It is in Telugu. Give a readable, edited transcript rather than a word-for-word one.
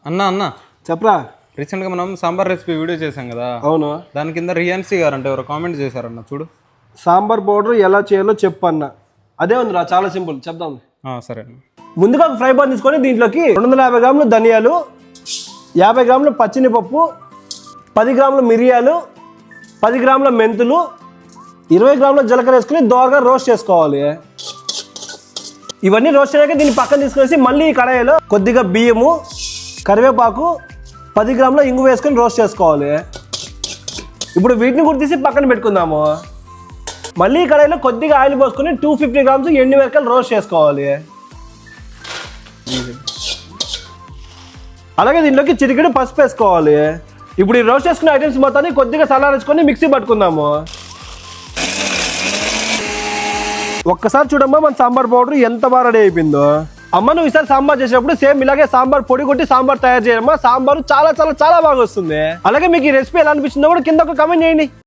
అన్న అన్న చెప్పరా. రీసెంట్గా మనం సాంబార్ రెసిపీ వీడియో చేసాం కదా. అవును. దాని కింద రియాన్సీ గారు అంటే ఎవరు కామెంట్ చేశారన్న, చూడు. సాంబార్ పౌడర్ ఎలా చేయాలో చెప్పు అన్న. అదే ఉందిరా, చాలా సింపుల్, చెప్దాం. సరే అన్న. ముందుగా ఒక ఫ్రై పాన్ తీసుకొని దీంట్లోకి 250 గ్రాములు ధనియాలు, 50 గ్రాములు పచ్చినిపప్పు, 10 గ్రాముల మిరియాలు, 10 గ్రాముల మెంతులు, 20 గ్రాముల జీలకర్ర వేసుకుని దోరగా రోస్ట్ చేసుకోవాలి. ఇవన్నీ రోస్ట్ అయ్యాక దీన్ని పక్కన తీసుకునేసి మళ్ళీ ఈ కడాయిలో కొద్దిగా బియ్యము, కరివేపాకు, 10 గ్రాముల ఇంగు వేసుకొని రోస్ట్ చేసుకోవాలి. ఇప్పుడు వీటిని కూడా తీసి పక్కన పెట్టుకుందాము. మళ్ళీ ఈ కడాయిలో కొద్దిగా ఆయిల్ పోసుకొని 250 గ్రామ్స్ ఎండు మిరపకాయలు రోస్ట్ చేసుకోవాలి. అలాగే దీంట్లోకి చిటికెడు పసుపు వేసుకోవాలి. ఇప్పుడు ఈ రోస్ట్ చేసుకున్న ఐటమ్స్ మొత్తాన్ని కొద్దిగా చల్లారించుకొని మిక్సీ పట్టుకుందాము. ఒక్కసారి చూడమ్మా మన సాంబార్ పౌడర్ ఎంత బాగా రెడీ అయిపోయిందో. అమ్మ నువ్వు ఈసారి సాంబార్ చేసినప్పుడు సేమ్ ఇలాగే సాంబార్ పొడి కొట్టి సాంబార్ తయారు చేయమ్మా. సాంబార్ చాలా చాలా చాలా బాగా వస్తుంది. అలాగే మీకు ఈ రెసిపీ ఎలా అనిపించిందో కూడా కింద ఒక కామెంట్ చేయండి.